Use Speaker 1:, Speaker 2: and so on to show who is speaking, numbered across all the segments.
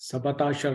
Speaker 1: 17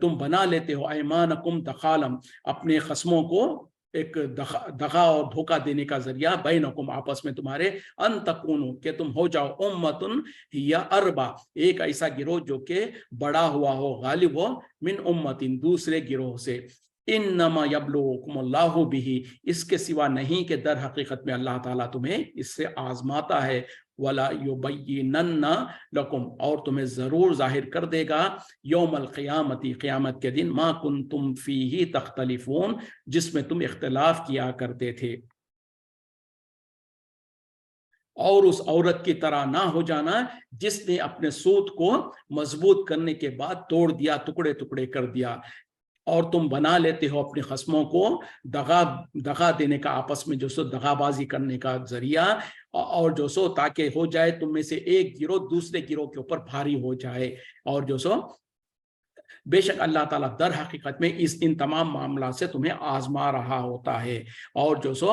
Speaker 1: تم بنا لیتے ہو ایمانکم دخالم اپنے خصموں کو ایک دغا اور دھوکہ دینے کا ذریعہ بینکم آپس میں تمہارے ان تکونو کہ تم ہو جاؤ امتن یا اربا ایک ایسا گروہ جو کہ بڑا ہوا ہو غالب ہو من امتن دوسرے گروہ سے انما یبلوکم اللہ بھی اس کے سوا نہیں کہ در حقیقت میں اللہ تعالیٰ تمہیں اس سے آزماتا ہے ولا یبینن لکم اور تمہیں ضرور ظاہر کر دے گا یوم القیامتی قیامت کے دن ما کنتم فیہ تختلفون جس میں تم اختلاف کیا کرتے تھے اور اس عورت کی طرح نہ ہو جانا جس نے اپنے سوت کو مضبوط کرنے کے بعد توڑ دیا ٹکڑے ٹکڑے کر دیا اور تم بنا لیتے ہو اپنے خصموں کو دغا دینے کا آپس میں جو سو دغا بازی کرنے کا ذریعہ اور جو سو تاکہ ہو جائے تم میں سے ایک گروہ دوسرے گروہ کے اوپر بھاری ہو جائے اور جو سو بے شک اللہ تعالیٰ در حقیقت میں ان تمام معاملات سے تمہیں آزما رہا ہوتا ہے اور جو سو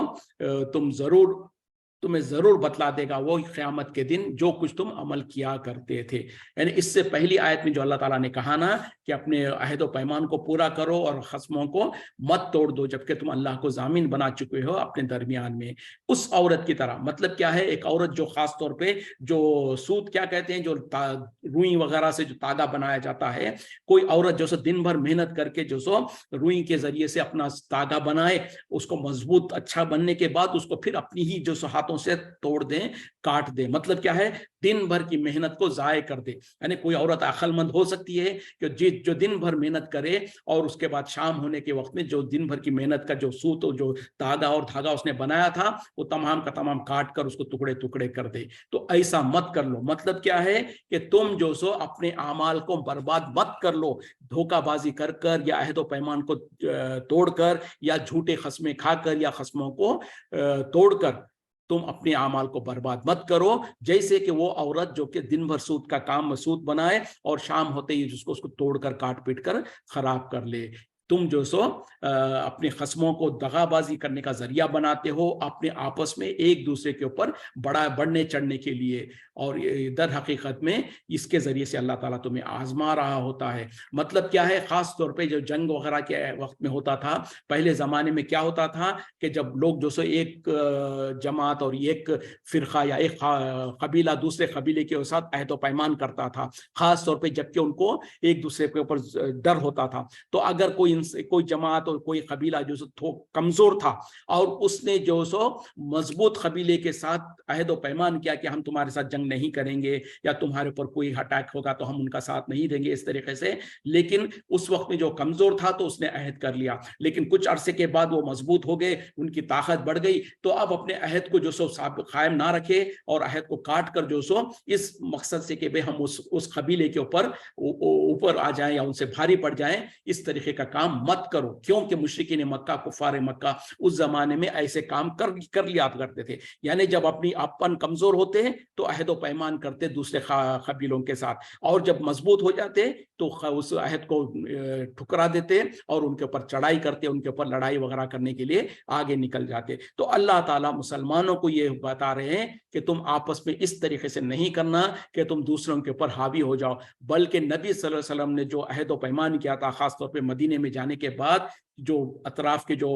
Speaker 1: تمہیں ضرور بتلا دے گا وہ قیامت کے دن جو کچھ تم عمل کیا کرتے تھے یعنی اس سے پہلی آیت میں جو اللہ تعالیٰ نے کہا نا کہ اپنے عہد و پیمان کو پورا کرو اور خصموں کو مت توڑ دو جبکہ تم اللہ کو ضامن بنا چکے ہو اپنے درمیان میں اس عورت کی طرح مطلب کیا ہے ایک عورت جو خاص طور پہ جو سوت کیا کہتے ہیں جو روئی وغیرہ سے جو تاگا بنایا جاتا ہے کوئی عورت جو سو دن بھر محنت کر کے جو سو روئی کے ذریعے سے اپنا تاگا بنائے اس کو مضبوط اچھا بننے کے بعد اس کو پھر اپنی ہی جو سو ہاتھوں سے توڑ دیں کاٹ دیں مطلب کیا ہے دن بھر کی محنت کو ضائع کر دے یعنی کوئی عورت عقل مند ہو سکتی ہے کہ جو دن بھر محنت کرے اور اس کے بعد شام ہونے کے وقت میں جو دن بھر کی محنت کا جو سوت جو تاگا اور دھاگا اس نے بنایا تھا وہ تمام کا تمام کاٹ کر اس کو ٹکڑے ٹکڑے کر دے تو ایسا مت کر لو مطلب کیا ہے کہ تم جو سو اپنے اعمال کو برباد مت کر لو دھوکہ بازی کر یا عہد و پیمان کو توڑ کر یا جھوٹے خصمیں کھا کر یا خصموں کو توڑ کر تم اپنے اعمال کو برباد مت کرو جیسے کہ وہ عورت جو کہ دن بھر سود کا کام سود بنائے اور شام ہوتے ہی اس کو توڑ کر کاٹ پیٹ کر خراب کر لے تم جو سو اپنے خصموں کو دغا بازی کرنے کا ذریعہ بناتے ہو اپنے آپس میں ایک دوسرے کے اوپر بڑھنے چڑھنے کے لیے اور در حقیقت میں اس کے ذریعے سے اللہ تعالیٰ تمہیں آزما رہا ہوتا ہے مطلب کیا ہے خاص طور پہ جو جنگ وغیرہ کے وقت میں ہوتا تھا پہلے زمانے میں کیا ہوتا تھا کہ جب لوگ جو سو ایک جماعت اور ایک فرقہ یا ایک قبیلہ دوسرے قبیلے کے ساتھ عہد و پیمان کرتا تھا خاص طور پہ جبکہ ان کو ایک دوسرے کے اوپر ڈر ہوتا تھا تو اگر کوئی جماعت اور کوئی قبیلہ جو سو کمزور تھا اور اس نے جو سو مضبوط قبیلے کے ساتھ عہد و پیمان کیا کہ ہم تمہارے ساتھ جنگ نہیں کریں گے یا تمہارے اوپر کوئی اٹیک ہوگا تو ہم ان کا ساتھ نہیں دیں گے اس طریقے سے لیکن اس وقت میں جو کمزور تھا تو اس نے عہد کر لیا لیکن کچھ عرصے کے بعد وہ مضبوط ہو گئے ان کی طاقت بڑھ گئی تو اب اپنے عہد کو جو سو قائم نہ رکھے اور عہد کو کاٹ کر جو سو اس مقصد سے کہ ہم اس قبیلے کے اوپر آ جائیں یا ان سے بھاری پڑ جائیں اس طریقے کا کام مت کرو کیونکہ مشرکین مکہ کفار مکہ اس زمانے میں ایسے کام کر لیا کرتے تھے یعنی جب اپنی اپن کمزور ہوتے ہیں تو عہد و پیمان کرتے دوسرے قبیلوں کے ساتھ اور جب مضبوط ہو جاتے تو اس عہد کو ٹھکرا دیتے اور ان کے اوپر چڑھائی کرتے ان کے اوپر لڑائی وغیرہ کرنے کے لیے آگے نکل جاتے تو اللہ تعالیٰ مسلمانوں کو یہ بتا رہے ہیں کہ تم آپس میں اس طریقے سے نہیں کرنا کہ تم دوسروں کے اوپر حاوی ہو جاؤ بلکہ نبی صلی اللہ علیہ وسلم نے جو عہد و پیمان کیا تھا خاص طور پہ مدینے میں جانے کے بعد جو اطراف کے جو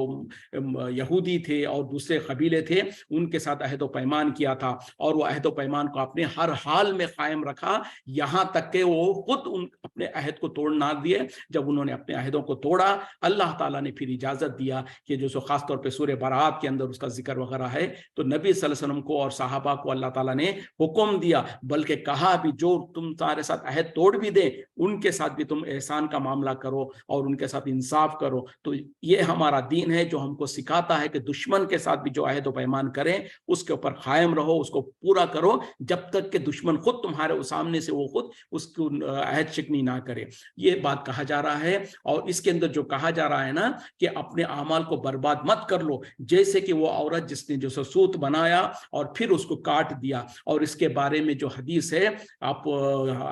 Speaker 1: یہودی تھے اور دوسرے قبیلے تھے ان کے ساتھ عہد و پیمان کیا تھا اور وہ عہد و پیمان کو اپنے ہر حال میں قائم رکھا یہاں تک کہ وہ خود اپنے عہد کو توڑ نہ دیے جب انہوں نے اپنے عہدوں کو توڑا اللہ تعالیٰ نے پھر اجازت دیا کہ جو سو خاص طور پہ سورہ برات کے اندر اس کا ذکر وغیرہ ہے تو نبی صلی اللہ علیہ وسلم کو اور صحابہ کو اللہ تعالیٰ نے حکم دیا بلکہ کہا بھی جو تم تمہارے ساتھ عہد توڑ بھی دے ان کے ساتھ بھی تم احسان کا معاملہ کرو اور ان کے ساتھ انصاف کرو تو یہ ہمارا دین ہے جو ہم کو سکھاتا ہے کہ دشمن کے ساتھ بھی جو عہد و پیمان کریں اس کے اوپر قائم رہو اس کو پورا کرو جب تک کہ دشمن خود تمہارے سامنے سے وہ خود اس کو عہد شکنی نہ کرے یہ بات کہا جا رہا ہے اور اس کے اندر جو کہا جا رہا ہے نا کہ اپنے اعمال کو برباد مت کر لو جیسے کہ وہ عورت جس نے جو سوت بنایا اور پھر اس کو کاٹ دیا اور اس کے بارے میں جو حدیث ہے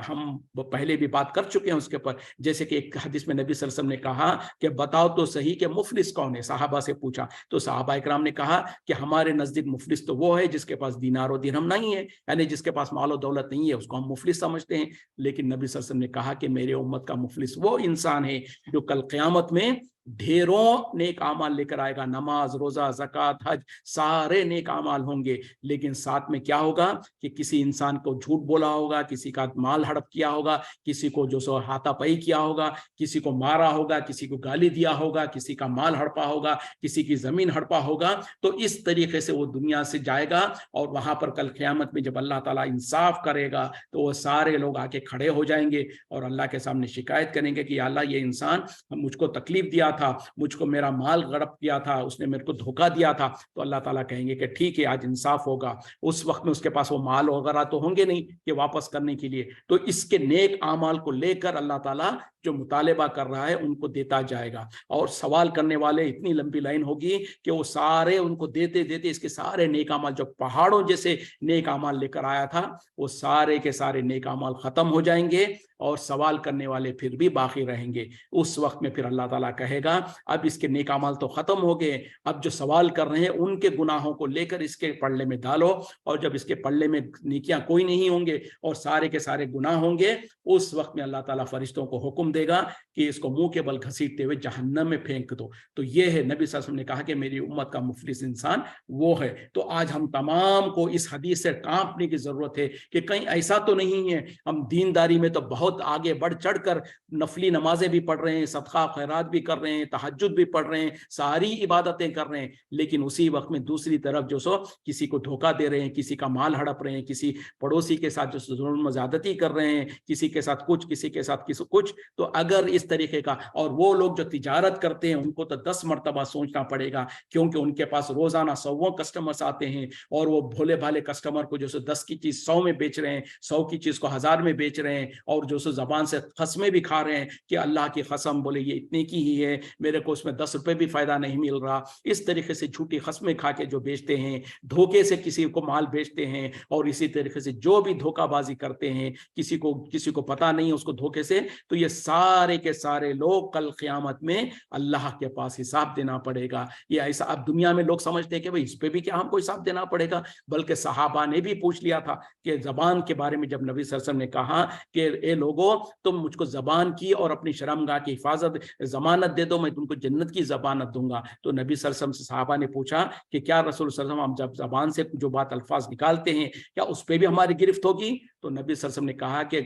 Speaker 1: ہم پہلے بھی بات کر چکے ہیں اس کے اوپر جیسے کہ ایک حدیث میں نبی صلی اللہ علیہ وسلم نے کہا کہا کہ بتاؤ تو صحیح کہ مفلس کون ہے, صحابہ سے پوچھا تو صحابہ اکرام نے کہا کہ ہمارے نزدیک مفلس تو وہ ہے جس کے پاس دینار و درہم نہیں ہے, یعنی جس کے پاس مال و دولت نہیں ہے, اس کو ہم مفلس سمجھتے ہیں. لیکن نبی صلی اللہ علیہ وسلم نے کہا کہ میرے امت کا مفلس وہ انسان ہے جو کل قیامت میں ڈھیروں نیک اعمال لے کر آئے گا, نماز, روزہ, زکوٰۃ, حج, سارے نیک اعمال ہوں گے, لیکن ساتھ میں کیا ہوگا کہ کسی انسان کو جھوٹ بولا ہوگا, کسی کا مال ہڑپ کیا ہوگا, کسی کو جو سو ہاتھا پائی کیا ہوگا, کسی کو مارا ہوگا, کسی کو گالی دیا ہوگا, کسی کا مال ہڑپا ہوگا, کسی کی زمین ہڑپا ہوگا. تو اس طریقے سے وہ دنیا سے جائے گا, اور وہاں پر کل قیامت میں جب اللہ تعالیٰ انصاف کرے گا تو وہ سارے لوگ آ کے کھڑے ہو جائیں گے اور اللہ کے سامنے شکایت کریں گے کہ یا اللہ یہ انسان مجھ کو تکلیف دیا تھا, مجھ کو میرا مال غرق کیا تھا, اس نے میرے کو دھوکہ دیا تھا. تو اللہ تعالیٰ کہیں گے کہ ٹھیک ہے آج انصاف ہوگا. اس وقت میں اس کے پاس وہ مال وغیرہ تو ہوں گے نہیں کہ واپس کرنے کے لیے, تو اس کے نیک اعمال کو لے کر اللہ تعالیٰ جو مطالبہ کر رہا ہے ان کو دیتا جائے گا, اور سوال کرنے والے اتنی لمبی لائن ہوگی کہ وہ سارے ان کو دیتے دیتے اس کے سارے نیک اعمال جو پہاڑوں جیسے نیک اعمال لے کر آیا تھا وہ سارے کے سارے نیک اعمال ختم ہو جائیں گے, اور سوال کرنے والے پھر بھی باقی رہیں گے. اس وقت میں پھر اللہ تعالیٰ کہے گا اب اس کے نیک اعمال تو ختم ہو گئے, اب جو سوال کر رہے ہیں ان کے گناہوں کو لے کر اس کے پلڑے میں ڈالو, اور جب اس کے پلڑے میں نیکیاں کوئی نہیں ہوں گے اور سارے کے سارے گناہ ہوں گے, اس وقت میں اللہ تعالیٰ فرشتوں کو حکم دے گا کہ اس کو منہ کے بل گھسیٹتے ہوئے جہنم میں پھینک دو. تو یہ ہے نبی صلی اللہ علیہ وسلم نے کہا کہ میری امت کا مفلس انسان وہ ہے. تو آج ہم تمام کو اس حدیث سے کانپنے کی ضرورت ہے کہ کہیں ایسا تو نہیں ہے ہم دینداری میں تو بہت آگے بڑھ چڑھ کر نفلی نمازیں بھی پڑھ رہے ہیں, صدقہ خیرات بھی کر رہے ہیں, تہجد بھی پڑھ رہے ہیں, ساری عبادتیں کر رہے ہیں, لیکن اسی وقت میں دوسری طرف جو سو کسی کو دھوکہ دے رہے ہیں, کسی کا مال ہڑپ رہے ہیں, کسی پڑوسی کے ساتھ جو ظلم و زیادتی کر رہے ہیں, کسی کے ساتھ کچھ, کسی کے ساتھ کچھ. تو اگر اس طریقے کا, اور وہ لوگ جو تجارت کرتے ہیں ان کو تو 10 مرتبہ سوچنا پڑے گا, کیونکہ ان کے پاس روزانہ 100 کسٹمرز آتے ہیں, اور وہ بھولے بھالے کسٹمر کو جو سو 10 کی چیز 100 میں بیچ رہے ہیں, 100 کی چیز کو 1000 میں بیچ رہے ہیں, اور جو سو زبان سے قسمیں بھی کھا رہے ہیں کہ اللہ کی قسم بولے یہ اتنے کی ہی ہے, میرے کو اس میں 10 روپے بھی فائدہ نہیں مل رہا. اس طریقے سے جھوٹی قسمیں کھا کے جو بیچتے ہیں, دھوکے سے کسی کو مال بیچتے ہیں, اور اسی طریقے سے جو بھی دھوکہ بازی کرتے ہیں, کسی کو پتہ نہیں اس کو دھوکے سے, تو یہ سارے کے سارے لوگ کل قیامت میں اللہ کے پاس حساب دینا پڑے گا. یہ ایسا اب دنیا میں لوگ سمجھتے ہیں کہ بھئی اس پہ بھی کیا ہم کو حساب دینا پڑے گا, بلکہ صحابہ نے بھی پوچھ لیا تھا کہ زبان کے بارے میں جب نبی صلی اللہ علیہ وسلم نے کہا کہ اے لوگوں تم مجھ کو زبان کی اور اپنی شرمگاہ کی حفاظت ضمانت دے دو, میں تم کو جنت کی ضمانت دوں گا. تو نبی صلی اللہ علیہ وسلم سے صحابہ نے پوچھا کہ کیا رسول صلی اللہ علیہ وسلم ہم جب زبان سے جو بات الفاظ نکالتے ہیں کیا اس پہ بھی ہماری گرفت ہوگی؟ تو نبی صلی اللہ علیہ وسلم نے کہا کہ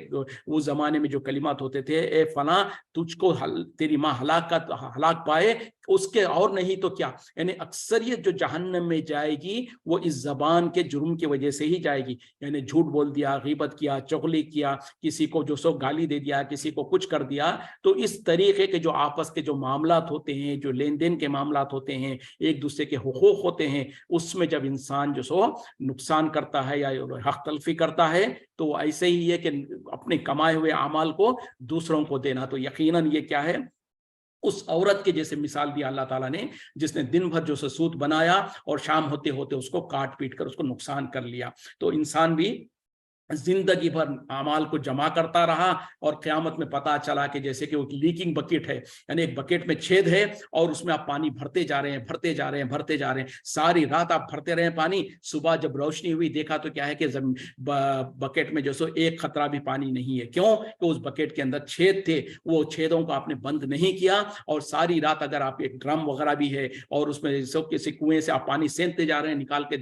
Speaker 1: اس زمانے میں جو کلمات ہوتے تھے, اے فلاں تجھ کو تیری ماں ہلاک پائے, اس کے اور نہیں تو کیا, یعنی اکثریت جو جہنم میں جائے گی وہ اس زبان کے جرم کی وجہ سے ہی جائے گی. یعنی جھوٹ بول دیا, غیبت کیا, چغلی کیا, کسی کو جو سو گالی دے دیا, کسی کو کچھ کر دیا. تو اس طریقے کے جو آپس کے جو معاملات ہوتے ہیں, جو لین دین کے معاملات ہوتے ہیں, ایک دوسرے کے حقوق ہوتے ہیں, اس میں جب انسان جو سو نقصان کرتا ہے یا حق تلفی کرتا ہے تو ایسے ہی ہے کہ اپنے کمائے ہوئے اعمال کو دوسروں کو دینا. تو یقیناً یہ کیا ہے, اس عورت کے جیسے مثال دیا اللہ تعالیٰ نے جس نے دن بھر جو سود بنایا اور شام ہوتے ہوتے اس کو کاٹ پیٹ کر اس کو نقصان کر لیا. تو انسان بھی زندگی بھر اعمال کو جمع کرتا رہا اور قیامت میں پتا چلا کہ جیسے کہ وہ لیکنگ بکیٹ ہے, یعنی ایک بکیٹ میں چھید ہے اور اس میں آپ پانی بھرتے جا رہے ہیں, ساری رات آپ بھرتے رہے پانی. صبح جب روشنی ہوئی دیکھا تو کیا ہے کہ بکیٹ میں جو سو ایک قطرہ بھی پانی نہیں ہے. کیوں کہ اس بکیٹ کے اندر چھید تھے, وہ چھیدوں کو آپ نے بند نہیں کیا, اور ساری رات اگر آپ ایک ڈرم وغیرہ بھی ہے اور اس میں کسی کنویں سے آپ پانی سینتے جا رہے ہیں, نکال کے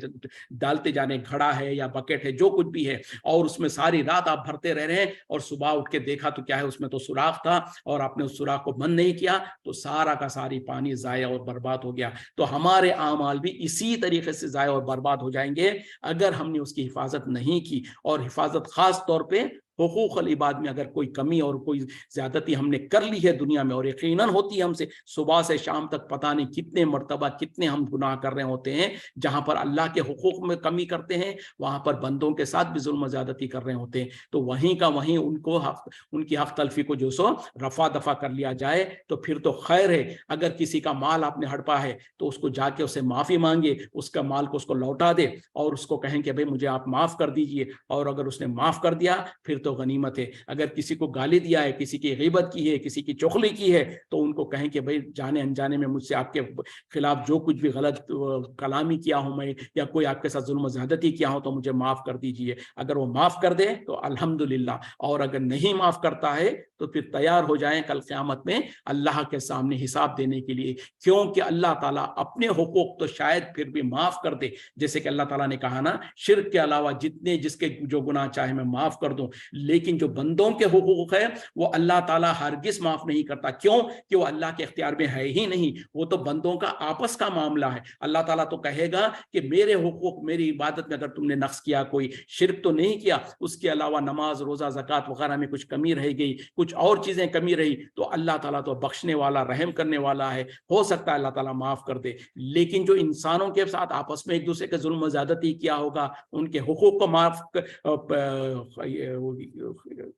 Speaker 1: ڈالتے جا رہے ہیں, گھڑا ہے یا بکیٹ ہے جو کچھ بھی ہے, اور اس میں ساری رات آپ بھرتے رہ رہے ہیں, اور صبح اٹھ کے دیکھا تو کیا ہے اس میں تو سوراخ تھا اور آپ نے اس سوراخ کو بند نہیں کیا, تو سارا کا ساری پانی ضائع اور برباد ہو گیا. تو ہمارے اعمال بھی اسی طریقے سے ضائع اور برباد ہو جائیں گے اگر ہم نے اس کی حفاظت نہیں کی. اور حفاظت خاص طور پہ حقوق العباد میں اگر کوئی کمی اور کوئی زیادتی ہم نے کر لی ہے دنیا میں, اور یقیناً ہوتی ہے ہم سے, صبح سے شام تک پتہ نہیں کتنے مرتبہ کتنے ہم گناہ کر رہے ہوتے ہیں, جہاں پر اللہ کے حقوق میں کمی کرتے ہیں وہاں پر بندوں کے ساتھ بھی ظلم و زیادتی کر رہے ہوتے ہیں. تو وہیں کا وہیں ان کی حق تلفی کو جو سو رفع دفع کر لیا جائے تو پھر تو خیر ہے. اگر کسی کا مال آپ نے ہڑپا ہے تو اس کو جا کے اسے معافی مانگے, اس کا مال کو اس کو لوٹا دے اور اس کو کہیں کہ بھئی مجھے آپ معاف کر دیجئے, اور اگر اس نے معاف کر دیا پھر تو غنیمت ہے. اگر کسی کو گالی دیا ہے, کسی کی غیبت کی ہے, کسی کی چغلی کی ہے, تو ان کو کہیں کہ بھائی جانے انجانے میں مجھ سے آپ کے خلاف جو کچھ بھی غلط کلامی کیا ہوں میں, یا کوئی آپ کے ساتھ ظلم و زیادتی کیا ہوں, تو مجھے معاف کر دیجئے. اگر وہ معاف کر دے تو الحمدللہ, اور اگر نہیں معاف کرتا ہے تو پھر تیار ہو جائیں کل قیامت میں اللہ کے سامنے حساب دینے کے لیے, کیونکہ اللہ تعالیٰ اپنے حقوق تو شاید پھر بھی معاف کر دے. جیسے کہ اللہ تعالیٰ نے کہا نا, شرک کے علاوہ جتنے جس کے جو گناہ چاہے میں معاف کر دوں, لیکن جو بندوں کے حقوق ہے وہ اللہ تعالیٰ ہرگز معاف نہیں کرتا. کیوں؟ کہ وہ اللہ کے اختیار میں ہے ہی نہیں, وہ تو بندوں کا آپس کا معاملہ ہے. اللہ تعالیٰ تو کہے گا کہ میرے حقوق, میری عبادت میں اگر تم نے نقص کیا, کوئی شرک تو نہیں کیا, اس کے علاوہ نماز روزہ زکوٰۃ وغیرہ میں کچھ کمی رہ گئی, کچھ اور چیزیں کمی رہی, تو اللہ تعالیٰ تو بخشنے والا رحم کرنے والا ہے, ہو سکتا ہے اللہ تعالیٰ معاف کر دے. لیکن جو انسانوں کے ساتھ آپس میں ایک دوسرے کے ظلم و زیادتی کیا ہوگا, ان کے حقوق کو معاف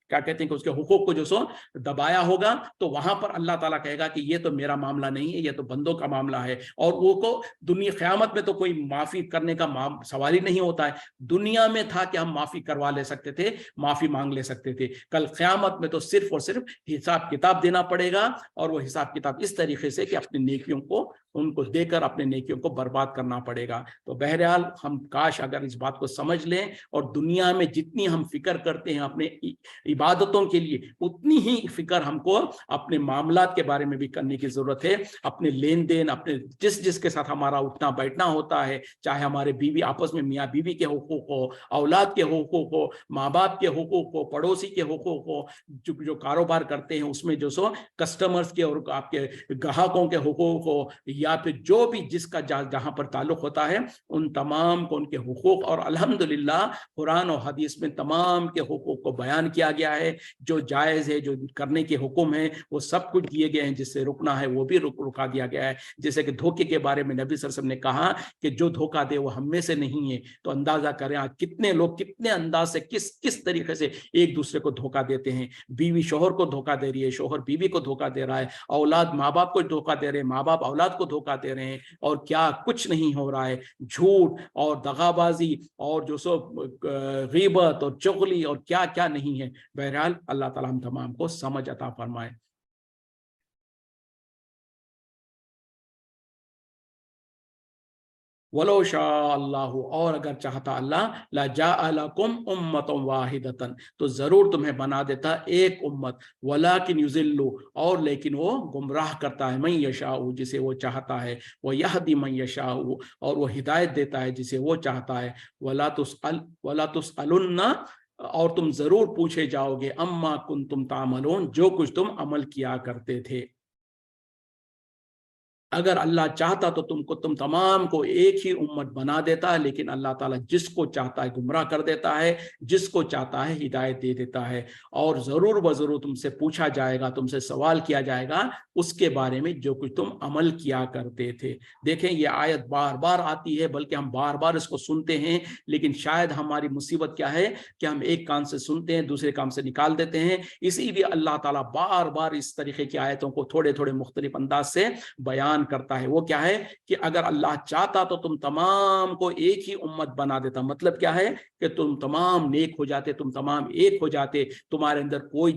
Speaker 1: کیا کہتے ہیں کہ اس کے حقوق کو جو سو دبایا ہوگا, تو وہاں پر اللہ تعالیٰ کہے گا کہ یہ تو میرا معاملہ نہیں ہے, یہ تو بندوں کا معاملہ ہے. اور وہ کو دنیا قیامت میں تو کوئی معافی کرنے کا سوال ہی نہیں ہوتا ہے. دنیا میں تھا کہ ہم معافی کروا لے سکتے تھے, معافی مانگ لے سکتے تھے. کل قیامت میں تو صرف اور صرف حساب کتاب دینا پڑے گا, اور وہ حساب کتاب اس طریقے سے کہ اپنی نیکیوں کو ان کو دے کر اپنے نیکیوں کو برباد کرنا پڑے گا. تو بہرحال ہم کاش اگر اس بات کو سمجھ لیں, اور دنیا میں جتنی ہم فکر کرتے ہیں اپنے عبادتوں کے لیے, اتنی ہی فکر ہم کو اپنے معاملات کے بارے میں بھی کرنے کی ضرورت ہے. اپنے لین دین, اپنے جس کے ساتھ ہمارا اٹھنا بیٹھنا ہوتا ہے, چاہے ہمارے بیوی آپس میں میاں بیوی کے حقوق ہو, اولاد کے حقوق ہو, ماں باپ کے حقوق ہو, پڑوسی کے حقوق ہو, جو کاروبار کرتے ہیں اس میں جو سو کسٹمرز کے اور آپ کے گاہکوں کے حقوق ہو, یا پھر جو بھی جس کا جہاں پر تعلق ہوتا ہے, ان تمام کو ان کے حقوق, اور الحمدللہ قرآن اور حدیث میں تمام کے حقوق کو بیان کیا گیا ہے. جو جائز ہے, جو کرنے کے حکم ہے, وہ سب کچھ دیے گئے ہیں. جس سے رکنا ہے وہ بھی رکا دیا گیا ہے. جیسے کہ دھوکے کے بارے میں نبی صلی اللہ علیہ وسلم نے کہا کہ جو دھوکہ دے وہ ہم میں سے نہیں ہے. تو اندازہ کریں آج کتنے لوگ کتنے انداز سے کس طریقے سے ایک دوسرے کو دھوکہ دیتے ہیں. بیوی شوہر کو دھوکہ دے رہی ہے, شوہر بیوی کو دھوکہ دے رہا ہے, اولاد ماں باپ کو دھوکہ دے رہے ہیں, ماں باپ اولاد کو دھوکہ دے رہے ہیں, اور کیا کچھ نہیں ہو رہا ہے. جھوٹ اور دغابازی اور جو سو غیبت اور چغلی اور کیا کیا نہیں ہے. بہرحال اللہ تعالیٰ ہم تمام کو سمجھ عطا فرمائے. وَلَوْ شَاءَ اللَّهُ, اور اگر چاہتا اللہ, لَجَعَلَكُمْ أُمَّةً وَاحِدَةً, تو ضرور تمہیں بنا دیتا ایک امت. وَلَكِنْ يُضِلُّ, اور لیکن وہ گمراہ کرتا ہے, مَن يَشَاءُ, جسے وہ چاہتا ہے, وَيَهْدِي مَن يَشَاءُ, اور وہ ہدایت دیتا ہے جسے وہ چاہتا ہے. وَلَا تُسْأَلُنَّ, اور تم ضرور پوچھے جاؤ گے, اما کنتم تعملون, جو کچھ تم عمل کیا کرتے تھے. اگر اللہ چاہتا تو تم تمام کو ایک ہی امت بنا دیتا ہے, لیکن اللہ تعالیٰ جس کو چاہتا ہے گمراہ کر دیتا ہے, جس کو چاہتا ہے ہدایت دے دیتا ہے. اور ضرور بضرور تم سے پوچھا جائے گا, تم سے سوال کیا جائے گا اس کے بارے میں جو کچھ تم عمل کیا کرتے تھے. دیکھیں یہ آیت بار بار آتی ہے, بلکہ ہم بار بار اس کو سنتے ہیں, لیکن شاید ہماری مصیبت کیا ہے کہ ہم ایک کان سے سنتے ہیں دوسرے کان سے نکال دیتے ہیں. اسی لیے اللہ تعالیٰ بار بار اس طریقے کی آیتوں کو تھوڑے تھوڑے مختلف انداز سے بیان کرتا ہے. وہ کیا ہے کہ اگر اللہ چاہتا تو تم تمام کو ایک ہی امت بنا دیتا. مطلب کیا ہے کہ تم تمام نیک ہو جاتے, تم تمام ایک ہو جاتے, تمہارے اندر کوئی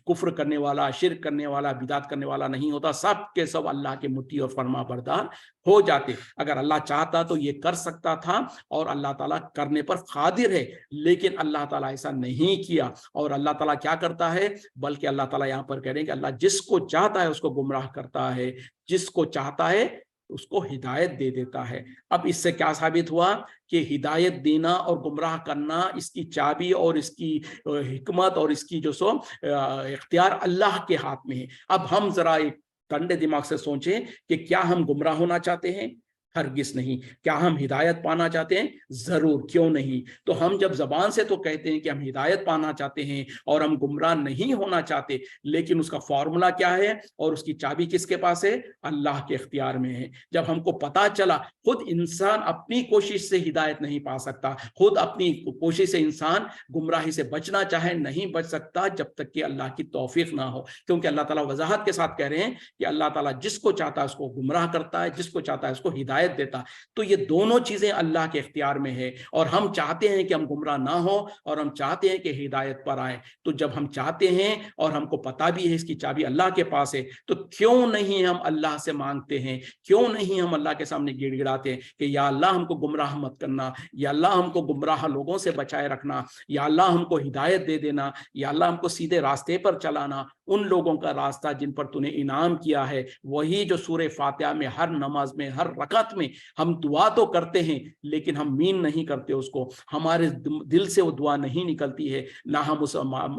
Speaker 1: کفر کرنے والا, شرک کرنے والا, بدعت کرنے والا نہیں ہوتا, سب کے سب اللہ کے مطیع اور فرما بردار ہو جاتے. اگر اللہ چاہتا تو یہ کر سکتا تھا, اور اللہ تعالیٰ کرنے پر قادر ہے, لیکن اللہ تعالیٰ ایسا نہیں کیا. اور اللہ تعالیٰ کیا کرتا ہے, بلکہ اللہ تعالیٰ یہاں پر کہہ رہے ہیں کہ اللہ جس کو چاہتا ہے اس کو گمراہ کرتا ہے, جس کو چاہتا ہے اس کو ہدایت دے دیتا ہے. اب اس سے کیا ثابت ہوا کہ ہدایت دینا اور گمراہ کرنا, اس کی چابی اور اس کی حکمت اور اس کی جو سو اختیار اللہ کے ہاتھ میں ہے. اب ہم ذرا ایک ٹھنڈے دماغ سے سوچیں کہ کیا ہم گمراہ ہونا چاہتے ہیں؟ ہرگز نہیں. کیا ہم ہدایت پانا چاہتے ہیں؟ ضرور, کیوں نہیں. تو ہم جب زبان سے تو کہتے ہیں کہ ہم ہدایت پانا چاہتے ہیں اور ہم گمراہ نہیں ہونا چاہتے, لیکن اس کا فارمولا کیا ہے اور اس کی چابی کس کے پاس ہے؟ اللہ کے اختیار میں ہے. جب ہم کو پتا چلا, خود انسان اپنی کوشش سے ہدایت نہیں پا سکتا, خود اپنی کوشش سے انسان گمراہی سے بچنا چاہے نہیں بچ سکتا جب تک کہ اللہ کی توفیق نہ ہو. کیونکہ اللہ تعالیٰ وضاحت کے ساتھ کہہ رہے ہیں کہ اللہ تعالیٰ جس کو چاہتا ہے اس کو گمراہ کرتا ہے, جس کو چاہتا ہے اس کو ہدایت ہدایت دیتا. تو یہ دونوں چیزیں اللہ کے اختیار میں ہے, اور ہم چاہتے ہیں کہ ہم گمراہ نہ ہو, اور ہم چاہتے ہیں کہ ہدایت پر آئے. تو جب ہم چاہتے ہیں اور ہم کو پتا بھی ہے اس کی چابی اللہ کے پاس ہے, تو کیوں نہیں ہم اللہ سے مانگتے ہیں, کیوں نہیں ہم اللہ کے سامنے گڑ گڑاتے ہیں کہ یا اللہ ہم کو گمراہ مت کرنا, یا اللہ ہم کو گمراہ لوگوں سے بچائے رکھنا, یا اللہ ہم کو ہدایت دے دینا, یا اللہ ہم کو سیدھے راستے پر چلانا, ان لوگوں کا راستہ جن پر تو نے انعام کیا ہے. وہی جو سورہ فاتحہ میں ہر نماز میں ہر رکعت میں ہم دعا تو کرتے ہیں, لیکن ہم مین نہیں کرتے اس کو, ہمارے دل سے وہ دعا نہیں نکلتی ہے, نہ ہم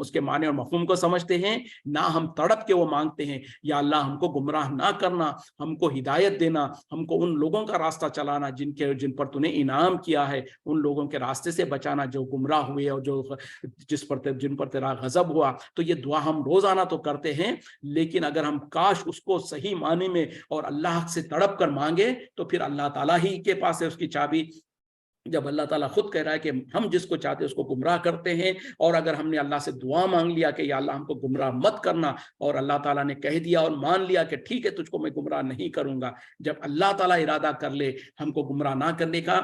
Speaker 1: اس کے معنی اور مفہوم کو سمجھتے ہیں, نہ ہم تڑپ کے وہ مانگتے ہیں یا اللہ ہم کو گمراہ نہ کرنا, ہم کو ہدایت دینا, ہم کو ان لوگوں کا راستہ چلانا جن پر تو نے انعام کیا ہے, ان لوگوں کے راستے سے بچانا جو گمراہ ہوئے اور جن پر تیرا غضب ہوا. تو یہ دعا ہم روزانہ تو کرتے ہیں, لیکن اگر ہم کاش اس کو صحیح معنی میں اور اللہ سے تڑپ کر مانگے تو پھر اللہ تعالیٰ ہی کے پاس ہے اس کی چابی. جب اللہ تعالیٰ خود کہہ رہا ہے کہ ہم جس کو چاہتے ہیں اس کو گمراہ کرتے ہیں, اور اگر ہم نے اللہ سے دعا مانگ لیا کہ یا اللہ ہم کو گمراہ مت کرنا, اور اللہ تعالیٰ نے کہہ دیا اور مان لیا کہ ٹھیک ہے تجھ کو میں گمراہ نہیں کروں گا, جب اللہ تعالیٰ ارادہ کر لے ہم کو گمراہ نہ کرنے کا,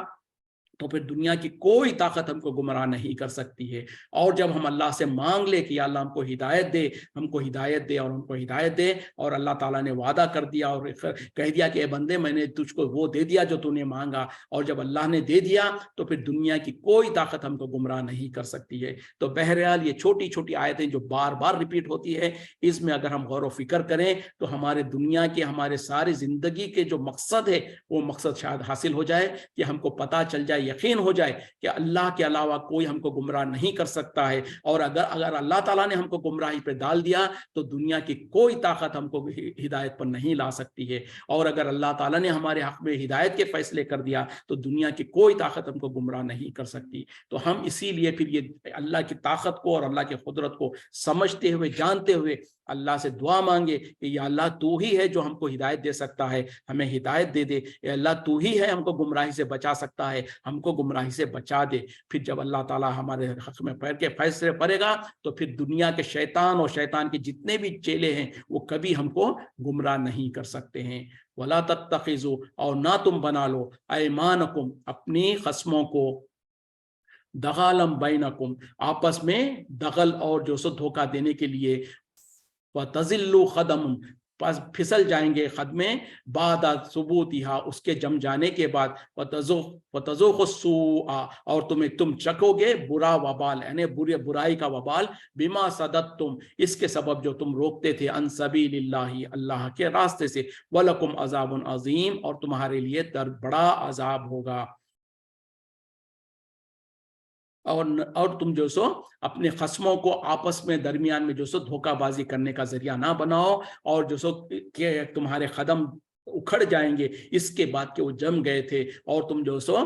Speaker 1: تو پھر دنیا کی کوئی طاقت ہم کو گمراہ نہیں کر سکتی ہے. اور جب ہم اللہ سے مانگ لے کہ یا اللہ ہم کو ہدایت دے, ہم کو ہدایت دے اور ہم کو ہدایت دے, اور اللہ تعالیٰ نے وعدہ کر دیا اور کہہ دیا کہ اے بندے میں نے تجھ کو وہ دے دیا جو تو نے مانگا, اور جب اللہ نے دے دیا تو پھر دنیا کی کوئی طاقت ہم کو گمراہ نہیں کر سکتی ہے. تو بہرحال یہ چھوٹی چھوٹی آیتیں جو بار بار ریپیٹ ہوتی ہے, اس میں اگر ہم غور و فکر کریں تو ہمارے دنیا کے ہمارے ساری زندگی کے جو مقصد ہے وہ مقصد شاید حاصل ہو جائے, کہ ہم کو پتہ چل جائے, یقین ہو جائے کہ اللہ کے علاوہ کوئی ہم کو گمراہ نہیں کر سکتا ہے, اور اگر اللہ تعالیٰ نے ہم کو گمراہی پہ ڈال دیا تو دنیا کی کوئی طاقت ہم کو ہدایت پر نہیں لا سکتی ہے, اور اگر اللہ تعالیٰ نے ہمارے حق میں ہدایت کے فیصلے کر دیا تو دنیا کی کوئی طاقت ہم کو گمراہ نہیں کر سکتی. تو ہم اسی لیے پھر یہ اللہ کی طاقت کو اور اللہ کی قدرت کو سمجھتے ہوئے جانتے ہوئے اللہ سے دعا مانگے کہ یا اللہ تو ہی ہے جو ہم کو ہدایت دے سکتا ہے, ہمیں ہدایت دے دے, یا اللہ تو ہی ہے ہم کو گمراہی سے بچا سکتا ہے, ہم کو گمراہی سے بچا دے. پھر جب اللہ تعالیٰ ہمارے حق میں پیر کے فیصلے پڑے گا تو پھر دنیا کے شیطان اور شیطان کے جتنے بھی چیلے ہیں وہ کبھی ہم کو گمراہ نہیں کر سکتے ہیں. وَلَا تَتَّخِذُوا, اور نہ تم بنا لو, ایمانکم, اپنی قسموں کو, دغالم بینکم, آپس میں دغل اور جو سو دھوکہ دینے کے لیے, وَتَزِلُّوا قَدَمٌ, پس پھسل جائیں گے قدمیں, بعد ثبوتہا, اس کے جم جانے کے بعد, وَتَذُوقُوا السُّوءَ, اور تم چکو گے برا وبال, یعنی برائی کا وبال, بما صددتم, اس کے سبب جو تم روکتے تھے, عن سبیل اللہ, اللہ کے راستے سے, وَلَكُمْ عَذَابٌ عَظِيمٌ, اور تمہارے لیے بڑا عذاب ہوگا. اور تم جو سو اپنے خصموں کو آپس میں درمیان میں جو سو دھوکہ بازی کرنے کا ذریعہ نہ بناؤ, اور جو سو کہ تمہارے قدم اکھڑ جائیں گے اس کے بعد کہ وہ جم گئے تھے, اور تم جو سو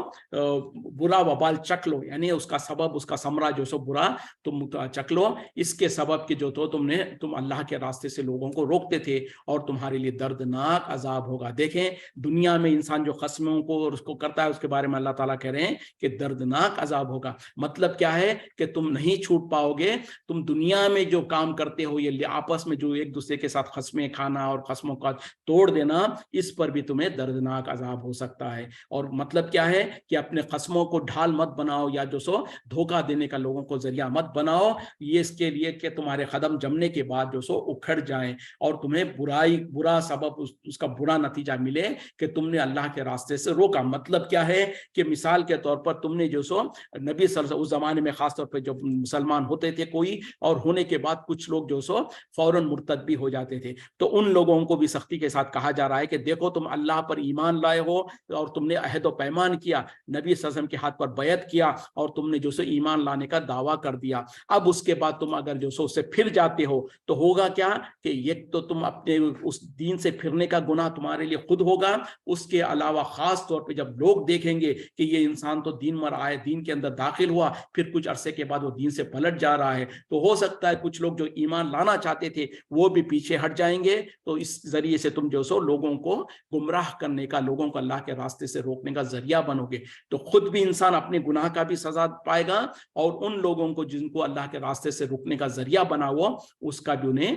Speaker 1: برا وبال چک لو, یعنی اس کا سبب, اس کا ثمرہ جو سو برا تم چک لو, اس کے سبب کہ جو تو تم اللہ کے راستے سے لوگوں کو روکتے تھے, اور تمہارے لیے دردناک عذاب ہوگا. دیکھیں دنیا میں انسان جو خصموں کو اور اس کو کرتا ہے, اس کے بارے میں اللہ تعالیٰ کہہ رہے ہیں کہ دردناک عذاب ہوگا. مطلب کیا ہے کہ تم نہیں چھوٹ پاؤ گے, تم دنیا میں جو کام کرتے ہو, یہ آپس میں جو ایک دوسرے کے ساتھ خصمیں کھانا اور خصموں کا توڑ دینا, اس پر بھی تمہیں دردناک عذاب ہو سکتا ہے. اور مطلب کیا ہے کہ اپنے خصموں کو ڈھال مت بناؤ, یا جو سو دھوکہ دینے کا لوگوں کو ذریعہ مت بناؤ, یہ اس کے لیے کہ تمہارے قدم جمنے کے بعد جو سو اکھڑ جائیں, اور تمہیں برا سبب, اس کا برا نتیجہ ملے کہ تم نے اللہ کے راستے سے روکا. مطلب کیا ہے کہ مثال کے طور پر تم نے جو سو نبی صلی اللہ علیہ وسلم, اس زمانے میں خاص طور پہ جب مسلمان ہوتے تھے کوئی, اور ہونے کے بعد کچھ لوگ جو سو فوراً مرتد بھی ہو جاتے تھے, تو ان لوگوں کو بھی سختی کے ساتھ کہا جا رہا ہے کہ دیکھو تم اللہ پر ایمان لائے ہو, اور تم نے عہد و پیمان کیا, نبی صلی اللہ علیہ وسلم کے ہاتھ پر بیعت کیا, اور تم نے جو سو ایمان لانے کا دعویٰ کر دیا. اب اس کے بعد تم اگر جو سو اس سے پھر جاتے ہو تو ہوگا کیا کہ ایک تو تم اپنے اس دین سے پھرنے کا گناہ تمہارے لیے خود ہوگا, اس کے علاوہ خاص طور پہ جب لوگ دیکھیں گے کہ یہ انسان تو دین میں آئے, دین کے اندر داخل ہوا, پھر کچھ عرصے کے بعد وہ دین سے پلٹ جا رہا ہے, تو ہو سکتا ہے کچھ لوگ جو ایمان لانا چاہتے تھے وہ بھی پیچھے ہٹ جائیں گے. تو اس ذریعے سے تم جو سو لوگوں کو گمراہ کرنے کا, لوگوں کو اللہ کے راستے سے روکنے کا ذریعہ بنو گے. تو خود بھی انسان اپنے گناہ کا بھی سزا پائے گا, اور ان لوگوں کو جن کو اللہ کے راستے سے روکنے کا ذریعہ بنا ہوا, اس کا بھی انہیں